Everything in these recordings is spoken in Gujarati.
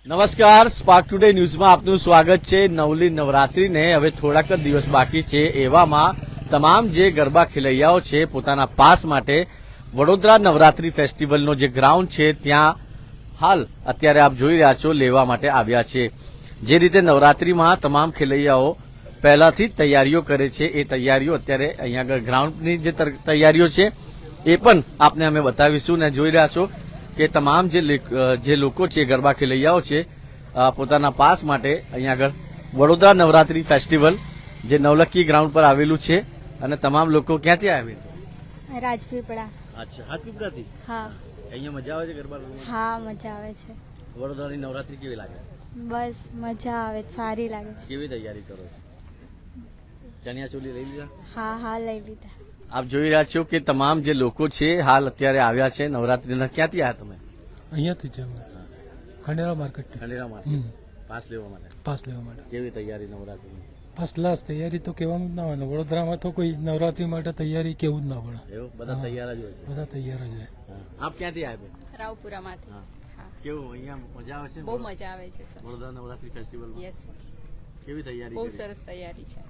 નમસ્કાર, સ્પાર્ક ટુડે ન્યૂઝમાં આપનું સ્વાગત છે। નવલી નવરાત્રીને હવે થોડાક જ દિવસ બાકી છે, એવામાં તમામ જે ગરબા ખેલૈયાઓ છે પોતાના પાસ માટે વડોદરા નવરાત્રી ફેસ્ટિવલનો જે ગ્રાઉન્ડ છે ત્યાં હાલ અત્યારે આપ જોઈ રહ્યા છો લેવા માટે આવ્યા છે। જે રીતે નવરાત્રીમાં તમામ ખેલૈયાઓ પહેલાથી જ તૈયારીઓ કરે છે, એ તૈયારીઓ અત્યારે અહીંયા આગળ ગ્રાઉન્ડની જે તૈયારીઓ છે એ પણ આપને અમે બતાવીશું ને જોઈ રહ્યા છો કે તમામ જે લોકો છે ગરબા ખેલૈયાઓ છે પોતાના પાસ માટે અહીંયા આગળ વડોદરા નવરાત્રી ફેસ્ટિવલ જે નવલખી ગ્રાઉન્ડ પર આવેલું છે અને તમામ લોકો ક્યાંથી આવે? રાજપીપળા। અચ્છા, રાજપીપળાથી? હા। અહીંયા મજા આવે છે ગરબા રમવાની? હા, મજા આવે છે। વડોદરાની નવરાત્રી કેવી લાગે? બસ મજા આવે, સારી લાગે છે। કેવી તૈયારી કરો છો? ચણિયા ચોલી લઈ લીધા? હા હા, લઈ લીધા। આપ જોઈ રહ્યા છો કે તમામ જે લોકો છે હાલ અત્યારે આવ્યા છે નવરાત્રીના। ક્યાંથી આવ્યા તમે? અહીંયાથી જ ખંડેરા માર્કેટ ખંડેરા માટે પાસ લેવા માટે? પાસ લેવા માટે। કેવી તૈયારી નવરાત્રીની? ફર્સ્ટ ક્લાસ તૈયારી તો કહેવાનું જ ના હોય ને, વડોદરામાં તો કોઈ નવરાત્રી માટે તૈયારી કેવું જ ના પડે, એવું બધા તૈયાર જ હોય છે? બધા તૈયાર જ હોય। આપ ક્યાંથી આવ્યા? રાવપુરામાંથી। હા, કેવું અહીંયા મજા આવે છે? બહુ મજા આવે છે સર। વડોદરા નવરાત્રી ફેસ્ટિવલમાં યસ સર, કેવી તૈયારી બહુ કરી? સરસ તૈયારી છે।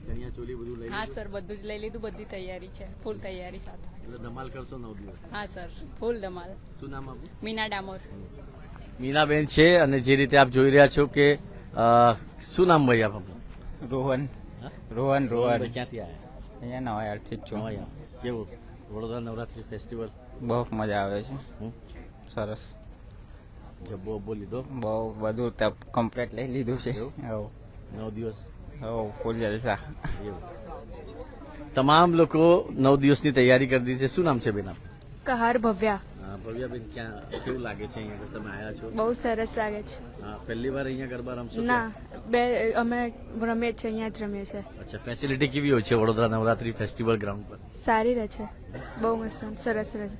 ચણિયા ચોલી બધું લઈ હા લીધું? સર, બધું જ લઈ લીધું, બધી તૈયારી છે, ફૂલ તૈયારી સાથે। એટલે ધમાલ કરશો 9 દિવસ? હા સર, ફૂલ ધમાલ। શું નામ આપું? મીના ડામોર। મીનાબેન છે અને જે રીતે આપ જોઈ રહ્યા છો કે શું નામ ભાઈ આપ આપણું? રોહન હા? રોહન રોહન ભાઈ ક્યાંથી આવ્યા? અહીંયા નવાયારથી જ છું। નવાયા. કેવું વડોદરા નવરાત્રી ફેસ્ટિવલ? બહુ મજા આવે છે, હમ? સરસ। જબ્બો અબ્બો લીધો? બહુ બધું કમ્પ્લીટ લઈ લીધું છે। એવું? 9 દિવસ ફૂલ જલસા। એવું તમામ લોકો 9 દિવસની તૈયારી કરી દીધી છે। શું નામ છે બેન આપ? કહાર ભવ્યા। ભવ્યાબેન, ક્યાં કેવું લાગે છે અહીંયા તમે આવ્યા છો? બહુ સરસ લાગે છે। હા, પહેલી વાર અહીંયા ગરબા રમશો? ના, અમે રમીએ છીએ, અહીંયા જ રમીએ છીએ। અચ્છા, ફેસિલિટી કેવી હોય છે વડોદરા નવરાત્રી ફેસ્ટિવલ ગ્રાઉન્ડ પર? સારી રહે છે, બહુ મસ્ત સરસ રહે છે।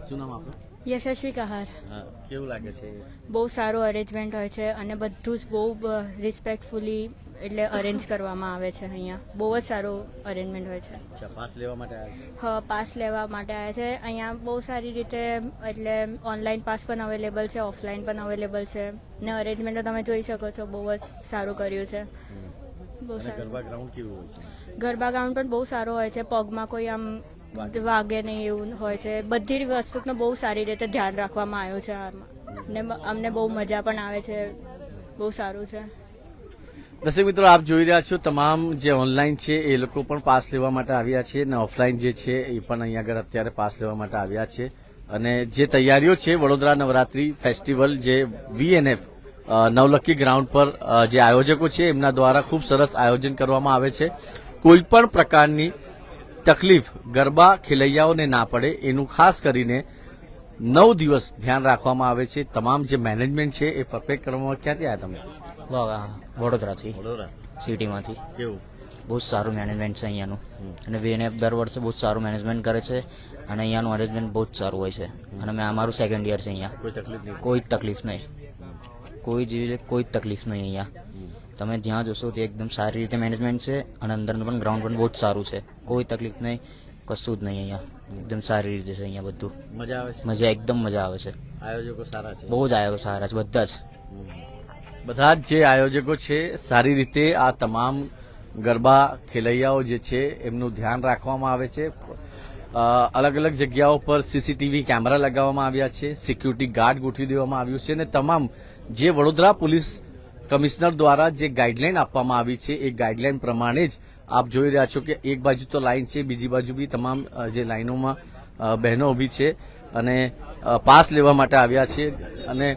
શું નામ આપણું? યશસ્વી કહાર। હા, કેવું લાગે છે? બહુ સારું અરેન્જમેન્ટ હોય છે અને બધું જ બહુ રિસ્પેક્ટફુલી એટલે અરેન્જ કરવામાં આવે છે। અહીંયા બહુ જ સારું અરેન્જમેન્ટ હોય છે। અચ્છા, પાસ લેવા માટે આવ્યા છો? હા, પાસ લેવા માટે આવ્યા છે। અહીંયા બહુ સારી રીતે એટલે ઓનલાઈન પાસ પણ અવેલેબલ છે, ઓફલાઈન પણ અવેલેબલ છે ને અરેન્જમેન્ટ તમે જોઈ શકો છો, બહુ જ સારું કર્યું છે, બહુ અને સારું। ગરબા ગ્રાઉન્ડ કેવું હોય છે? ગરબા ગ્રાઉન્ડ પણ બહુ સારો હોય છે, પગમાં કોઈ આમ વાગે નહીં એવું હોય છે। બધી વસ્તુનું બહુ સારી રીતે ધ્યાન રાખવામાં આવ્યું છે આમાં ને અમને બહુ મજા પણ આવે છે, બહુ સારું છે। દર્શક મિત્રો, આપ જોઈ રહ્યા છો તમામ જે ઓનલાઈન છે એ લોકો પણ પાસ લેવા માટે આવ્યા છે અને ઓફલાઈન જે છે એ પણ અહીંયા આગળ અત્યારે પાસ લેવા માટે આવ્યા છે। અને જે તૈયારીઓ છે વડોદરા નવરાત્રી ફેસ્ટિવલ જે VNF નવલખી ગ્રાઉન્ડ પર જે આયોજકો છે એમના દ્વારા ખૂબ સરસ આયોજન કરવામાં આવે છે। કોઈ પણ પ્રકારની તકલીફ ગરબા ખેલૈયાઓને ના પડે એનું ખાસ કરીને 9 દિવસ ધ્યાન રાખવામાં આવે છે। તમામ જે મેનેજમેન્ટ છે એ પરફેક્ટ કરવામાં। ક્યાંથી આવ્યા તમે? વડોદરાથી, વડોદરા સિટીમાંથી। કેવું? બહુ જ સારું મેનેજમેન્ટ છે અહીંયાનું અને VNF દર વર્ષે બહુ જ સારું મેનેજમેન્ટ કરે છે અને અહીંયાનું અરેન્જમેન્ટ બહુ જ સારું હોય છે અને મેં અમારું સેકન્ડ યર છે અહીંયા। કોઈ તકલીફ નહીં? કોઈ જ તકલીફ નહીં, કોઈ જેવી કોઈ જ તકલીફ નહીં અહીંયા। તમે જ્યાં જોશો તે એકદમ સારી રીતે મેનેજમેન્ટ છે અને અંદરનું પણ ગ્રાઉન્ડ પણ બહુ જ સારું છે, કોઈ તકલીફ નહીં, કશું જ નહીં અહીંયા, એકદમ સારી રીતે છે અહીંયા બધું। મજા આવે છે? મજા એકદમ મજા આવે છે, આયોજકો સારા છે? બહુ જ આયોજકો સારા છે બધા જ। બધા જ જે આયોજકો છે સારી રીતે આ તમામ ગરબા ખેલૈયાઓ જે છે એમનું ધ્યાન રાખવામાં આવે છે। અલગ અલગ જગ્યાઓ પર CCTV કેમેરા લગાવવામાં આવ્યા છે, સિક્યુરિટી ગાર્ડ ગોઠવી દેવામાં આવ્યું છે અને તમામ જે વડોદરા પોલીસ કમિશનર દ્વારા જે ગાઈડલાઈન આપવામાં આવી છે એ ગાઈડલાઈન પ્રમાણે જ આપ જોઈ રહ્યા છો કે એક બાજુ તો લાઈન છે, બીજી બાજુ બી તમામ જે લાઈનોમાં બહેનો ઊભી છે અને પાસ લેવા માટે આવ્યા છે। અને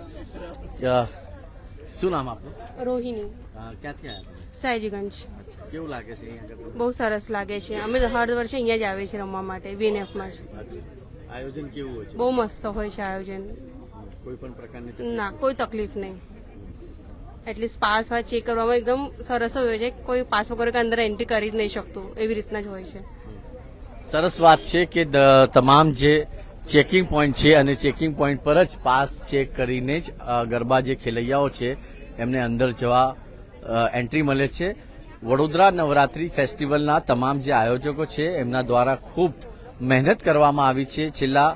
શું નામ આપનું? રોહિણી। ક્યાંથી આવ્યા? સાયજીગંજ। કેવું લાગે છે અહીંયા? બહુ સરસ લાગે છે, અમે હર વર્ષે અહીંયા જ આવે છે રમવા માટે, VNFમાં જ। આયોજન કેવું હોય છે? બહુ મસ્ત હોય છે આયોજન, કોઈ પણ પ્રકારની ના કોઈ તકલીફ નહીં। એટલીસ્ટ પાસ વાસ ચેક કરવામાં એકદમ સરસ જ હોય છે, કોઈ પાસ વગર અંદર એન્ટ્રી કરી જ નહીં શકતું, એવી રીતના જ હોય છે। સરસ વાત છે કે તમામ જે ચેકિંગ પોઈન્ટ છે અને ચેકિંગ પોઈન્ટ પર જ પાસ ચેક કરીને જ ગરબા જે ખેલૈયાઓ છે એમને અંદર જવા એન્ટ્રી મળે છે। વડોદરા નવરાત્રી ફેસ્ટિવલના તમામ જે આયોજકો છે એમના દ્વારા ખૂબ મહેનત કરવામાં આવી છે। છેલ્લા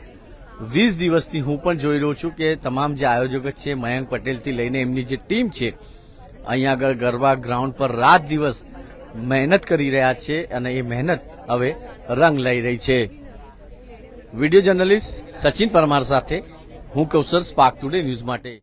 20 દિવસથી હું પણ જોઈ રહ્યો છું કે તમામ જે આયોજકો છે મયંક પટેલથી લઈને એમની જે ટીમ છે અહીંયા આગળ ગરબા ગ્રાઉન્ડ પર રાત દિવસ મહેનત કરી રહ્યા છે અને એ મહેનત હવે રંગ લઈ રહી છે. વિડીયો જર્નલિસ્ટ સચિન પરમાર સાથે હું કૌશલ સ્પાર્ક ટુડે ન્યૂઝ માટે.